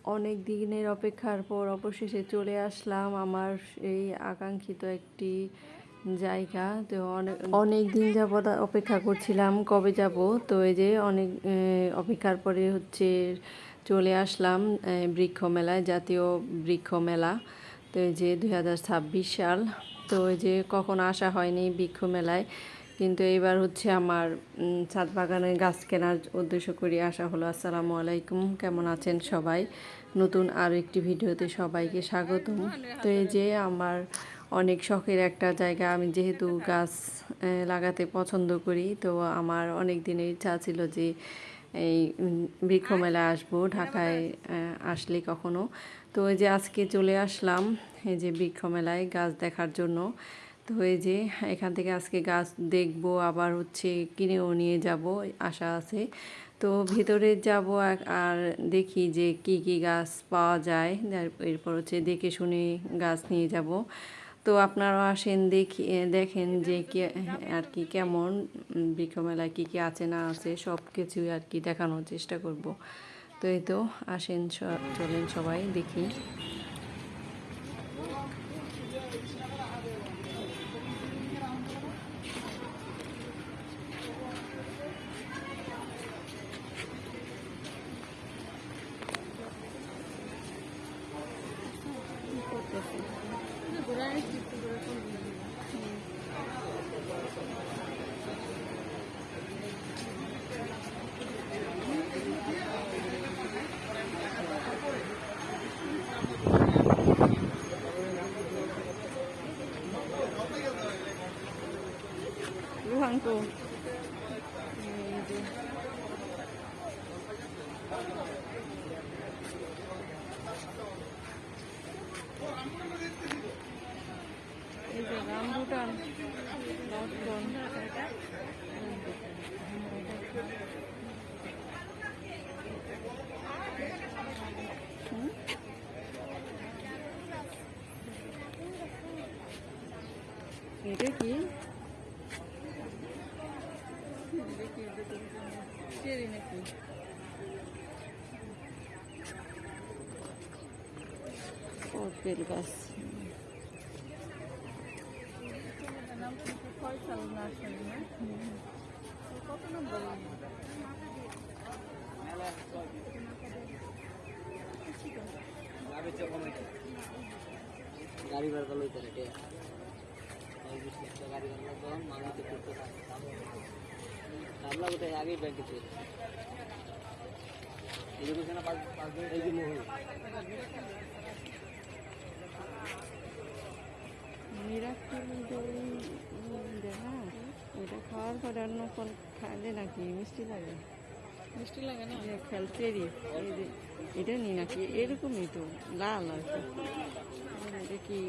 অনেক দিনের অপেক্ষার পর অবশেষে চলে আসলাম আমার এই আকাঙ্ক্ষিত একটি জায়গা। তো অনেক দিন যাবৎ অপেক্ষা করছিলাম কবে যাব। তো এই যে অনেক অপেক্ষার পরে হচ্ছে চলে আসলাম বৃক্ষ মেলায়, জাতীয় বৃক্ষ মেলা। তো এই যে 2026 সাল। তো এই যে কখন আসা হয়নি বৃক্ষ মেলায়, কিন্তু এবার হচ্ছে আমার ছাদ বাগানের গাছ কেনার উদ্দেশ্য করে আসা হলো। আসসালামু আলাইকুম, কেমন আছেন সবাই? নতুন আর একটি ভিডিওতে সবাইকে স্বাগতম। তো এই যে আমার অনেক শখের একটা জায়গা, আমি যেহেতু গাছ লাগাতে পছন্দ করি, তো আমার অনেক দিনের ইচ্ছা ছিল যে এই বৃক্ষ মেলায় আসবো, ঢাকায় আসলে কখনো। তো এই যে আজকে চলে আসলাম এই যে বৃক্ষ মেলায় গাছ দেখার জন্য। তো এই যে এখান থেকে আজকে গাছ দেখব, আবার হচ্ছে কিনেও নিয়ে যাব আশা আছে। তো ভিতরে যাব আর দেখি যে কি কি গাছ পাওয়া যায়, এরপর হচ্ছে দেখে শুনে গাছ নিয়ে যাব। তো আপনারাও আসেন, দেখেন যে কি আর কি কেমন বৃক্ষ মেলায় কী কী আছে না আছে সব কিছুই আর কি দেখানোর চেষ্টা করব। তো এই তো আসেন, চলেন সবাই দেখি। রুহাঙ্কু এই যে রামবুটান এটা কি চেরি নাকি? বেল গাছ। কত নম্বর? গাড়ি বার করলো গাড়ি মানুষ কামলা কোথায় আগেই ব্যাংকে ছিল এই যে মোহন দেখা ওইটা খাওয়ার পরে অন্য ফল খাইলে নাকি মিষ্টি লাগে? মিষ্টি লাগে না? খেলচেরি এটা নি নাকি এরকমই তো লাল আর কি। এটা কি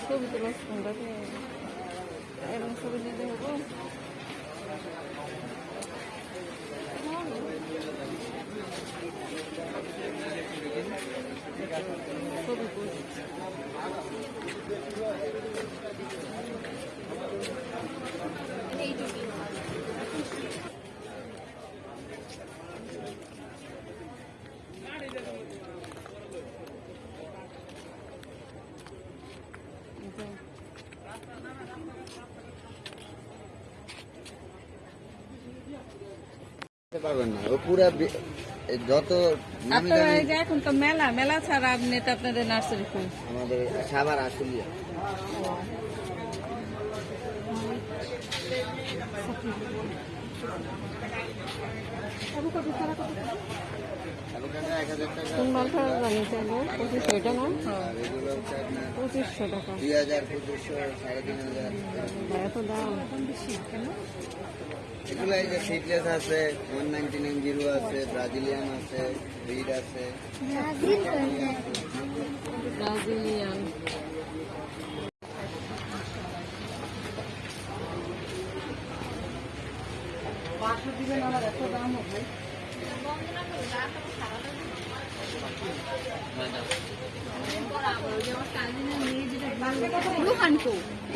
ছবি তোলা সুন্দর এবং ছবি দিতে হবো। ছবি পারবেন না ও পুরা যত এখন তো মেলা মেলা ছাড়া আপনি তো আপনাদের নার্সারি ফুল আমাদের সাবার আসলিয়া কোন মালটা জানি চাইবো 2500, এটা না? 2500 টাকা। 2000, 2500, 3500। এত দাম বেশি কেন? এগুলো এই যে সিডলেস আছে, 199 আছে, ব্রাজিলিয়ান আছে, ব্রিড আছে। ব্রাজিলিয়ান।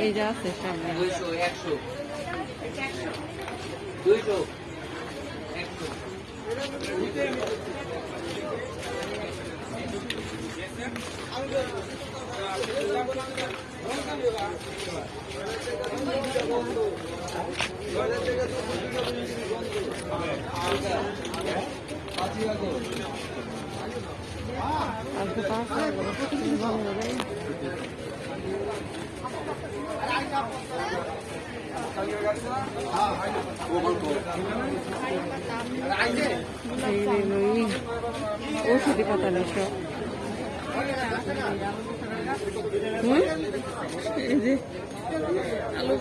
এই যে আছে সামনে। 200 100 200 Algo pasa, vamos a ver. ওষুধি পাতা নেই সব। এই যে আলু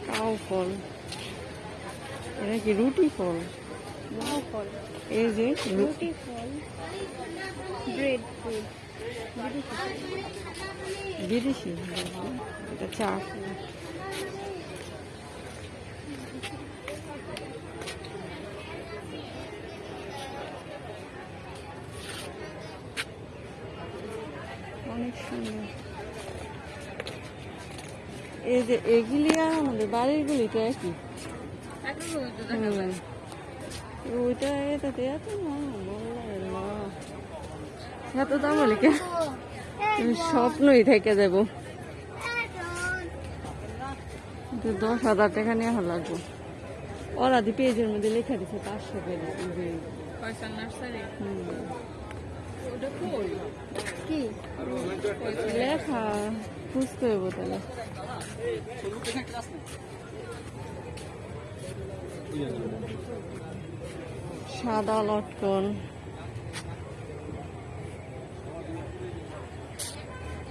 কাউ ফল, এটা কি রুটি ফল? এই যে রুটি ফল, ব্রেড বিদেশি, এটা চা। অনেক সুন্দর। এই যে এগুলি আর আমাদের বাড়ির গুলি তো একই। ওইটা এটাতে এত না, এত দাম হলে কে স্বপ্নই থেকে যাব। 10,000 টাকা নেওয়া লাগবে। ওরা দি পেজের মধ্যে লেখা দিচ্ছে 500 করে। কি লেখা বুঝতে হইব তাহলে। সাদা লটকন,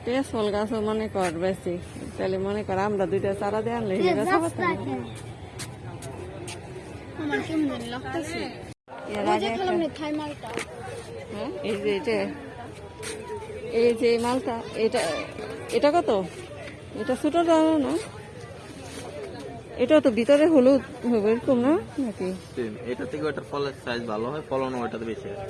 পেঁচল গাছও মনে কর বেশি, তাহলে মনে কর আমরা দুইটা চারা দিয়ে আনলে আমার কেমন জানি লাগতেছে। এর ওই আগে যে একটা- খেলাম না থাই মালটা। হ্যাঁ, এই যে এটা, এই যে মালটা, এটা এটা কত? এটা ছোট দাম না? এটা তো ভিতরে হলুদ হবে এরকম না নাকি? এটা থেকে ওটার ফলের সাইজ ভালো হয়, ফলনও ওটাতে বেশি হয়।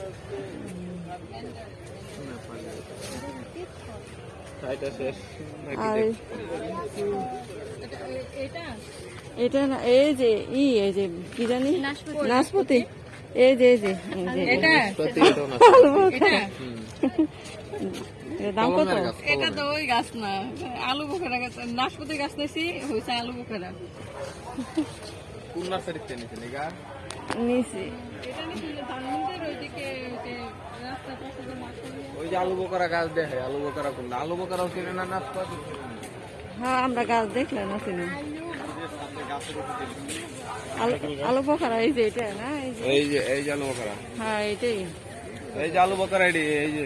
আর এটা না, এই যে এই যে কি জানি নাশপাতি, এই যে এর দাম কত? এটা তো ওই গাছ না, আলু বোখারা গাছ, নাশপাতি গাছ নিয়েছি, হয়েছে আলু বোখারা। কোন নার্সারিতে নিছেন এগা? নিছি এটা নিয়েছি যে ধানমন্ডির ওইদিকে, ওই যে রাস্তার পাশে যে মাঠ আছে। ওই যে আলু বোকারা গাছ দেখে, আলু বোকারা কোন? আলু বোকারাও কিনে না নাশপাতি? হ্যাঁ, আমরা গাছ দেখলাম না চিনি। আলু পোখারা এই যে এটা না, এই যে আলু বোকারা, হ্যাঁ এটাই, এই যে আলু বোকারা, এই যে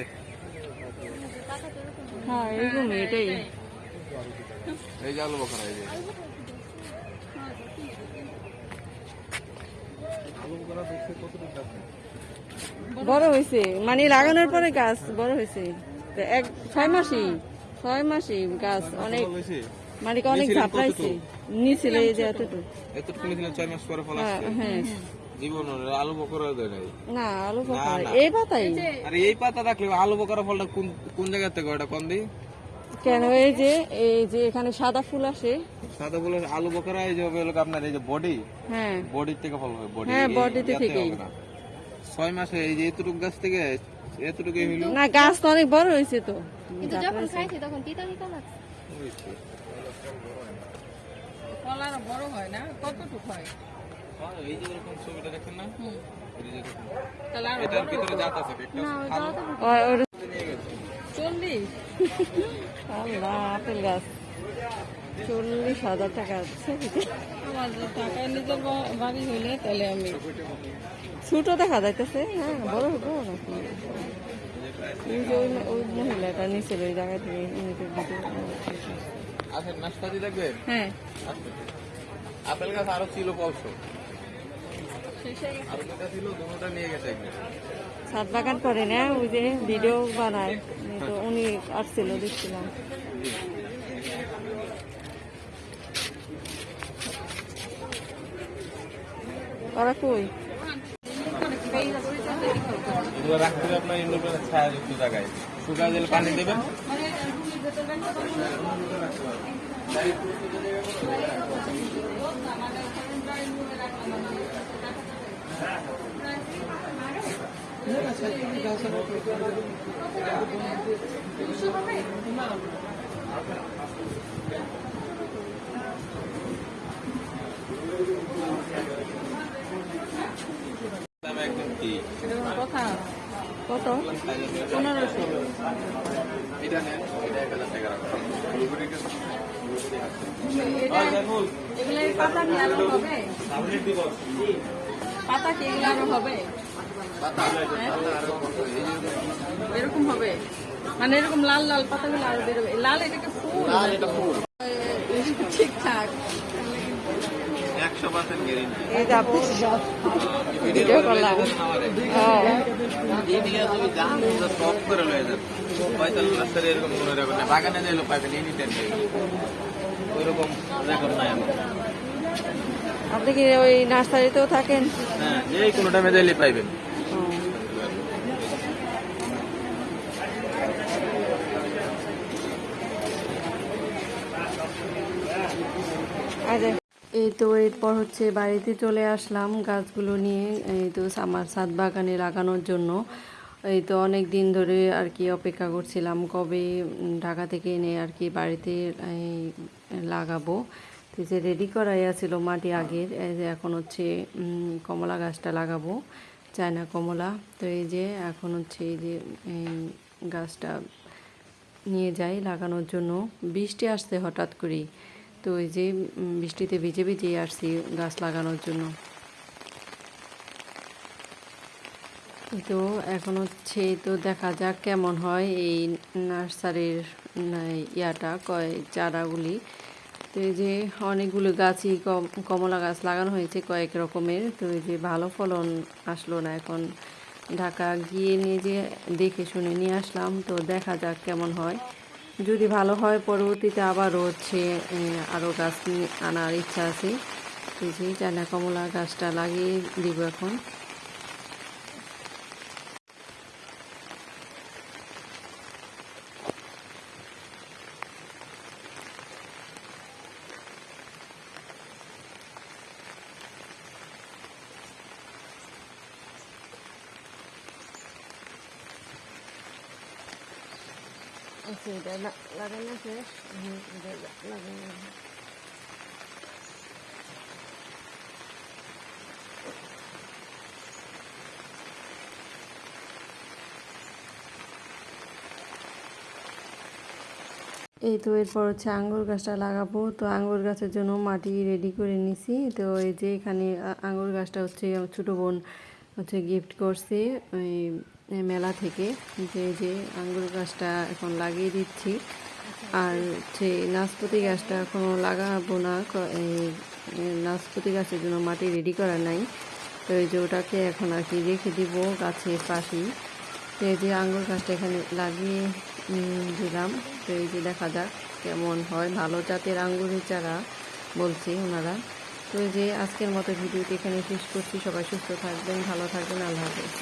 হ্যাঁ এইরকম এটাই। আলু বোকারা, এই যে আলু বোকারা দেখতে কতটুকু গাছ? বড় হয়েছে, মানে লাগানোর পরে গাছ বড় হয়েছে। 6 মাসই গাছ অনেক, মানে অনেক ঝাপড়াইছে। নিচে এই যে এতটুকু এতটুকু নিয়েছিল 4 মাস পরে ফল আসছে। হ্যাঁ, জীবন আলু বোকারা দেয় নাই। না আলু পোখারা এই পাতাই। আরে এই পাতা রাখলে আলু বোকারা ফলটা কোন কোন জায়গা থেকে ওটা কোন দি? কেন এই যে এখানে সাদা ফুল আসে, সাদা বলে আলু বোকারা এই যে হলো আপনার এই যে বডি, হ্যাঁ বডির থেকে ফল হয়, বডি। হ্যাঁ, বডিতে থেকেই। 6 মাসে এই যে এতটুকু গাছ থেকে এতটুকু হইলো। না, গাছ তো অনেক বড় হয়েছে তো। কিন্তু যখন খাইছি তখন তিতা তিতা লাগছে। ফল আর বড় হয় না, কতটুকু হয়? এই যে এরকম ছবিটা দেখেন না, এই যে দেখুন। তাহলে আর এটার ভিতরে জাত আছে একটা না ওই দাও তো। নিয়ে গেছে। 40। আল্লাহ, আপেল গাছ 40,000 টাকা। আমার যে টাকা নিজের বাড়ি হইলে তাহলে আমি ছোট দেখা যাইতেছে, হ্যাঁ বড় হবো নাকি? এই যে ওই মহিলাটা নিচে ওই জায়গা থেকে ইউনিটের দিকে আসেন, নাশপাতি দেখবেন? হ্যাঁ আসেন। আপেল গাছ আরো ছিল কলসো, শেষ হয়ে গেছে। আরো দুটা ছিল, দুটোটা নিয়ে গেছে একদম। ছাদ বাগান করে না, ওই যে ভিডিও বানায়, তো উনি আসছিল দেখছিলাম। ওরা কই? এগুলো রাখতে হবে আপনার ইনডোর প্ল্যান্টের ছায়াযুক্ত জায়গায়, শুকায় দিলে পানি দেবেন। দাম একদম কি কথা কত? 1500। এটা নেন, এটা 1000 টাকা রাখবেন। এগুলো পাতা কি আরো হবে? পাতা কি এগুলো আরো হবে? এরকম হবে, মানে এরকম লাল লাল পাতাগুলো আরো বেরোবে। লাল এটাকে ফুল, ঠিকঠাক। 100% গ্যারেন্টি। এই যে আপনি ভিডিও করলাম। সব করে লয়ে যান, 45 লাখ টাকা এরকম কোনো রেকর্ড নাই। বাগানে যাইলে পাইবেন এনি টাইম, ওইরকম রেকর্ড নাই আমার। আপনি কি ওই নার্সারিতেও থাকেন? হ্যাঁ, এই কোনো টাইমে যাইলে পাইবেন। এই তো এরপর হচ্ছে বাড়িতে চলে আসলাম গাছগুলো নিয়ে, এই তো আমার ছাদ বাগানে লাগানোর জন্য। এই তো অনেক দিন ধরে আর কি অপেক্ষা করছিলাম কবে ঢাকা থেকে এনে আর কি বাড়িতে লাগাবো। তো যে রেডি করাই আছিল মাটি আগের, এই যে এখন হচ্ছে কমলা গাছটা লাগাবো, চায়না কমলা। তো এই যে এখন হচ্ছে এই যে গাছটা নিয়ে যাই লাগানোর জন্য। বৃষ্টি আসছে হঠাৎ করেই, তো এই যে বৃষ্টিতে ভিজে ভিজে আসছি গাছ লাগানোর জন্য। তো এখন হচ্ছে তো দেখা যাক কেমন হয় এই নার্সারির ইয়াটা চারাগুলি। তো এই যে অনেকগুলো গাছই কমলা গাছ লাগানো হয়েছে কয়েক রকমের। তো এই যে ভালো ফলন আসলো না, এখন ঢাকা গিয়ে নিয়ে যে দেখে শুনে নিয়ে আসলাম। তো দেখা যাক কেমন হয়, যদি ভালো হয় পরবর্তীতে আবারও হচ্ছে আরও গাছ আনার ইচ্ছা আছে। এই যে চায়না কমলা গাছটা লাগিয়ে দিব এখন। আচ্ছা, এটা লাগানো শেষ, লাগানো। এই তো এরপর হচ্ছে আঙ্গুর গাছটা লাগাবো। তো আঙ্গুর গাছের জন্য মাটি রেডি করে নিছি। তো এই যে এখানে আঙ্গুর গাছটা হচ্ছে ছোটো বোন হচ্ছে গিফট করছে ওই মেলা থেকে। যে আঙ্গুর গাছটা এখন লাগিয়ে দিচ্ছি। আর হচ্ছে নাশপাতি গাছটা এখনও লাগাবো না, এই নাশপাতি গাছের জন্য মাটি রেডি করা নাই। তো এই যে ওটাকে এখন আর কি রেখে দিব গাছের পাশেই। তো এই যে আঙ্গুর গাছটা এখানে লাগিয়ে দিলাম। তো এই যে দেখা যাক কেমন হয়, ভালো জাতের আঙ্গুরের চারা বলছে ওনারা। তো এই যে আজকের মতো ভিডিওটি এখানে শেষ করছি। সবাই সুস্থ থাকবেন, ভালো থাকবেন, আল্লাহ হাফেজ।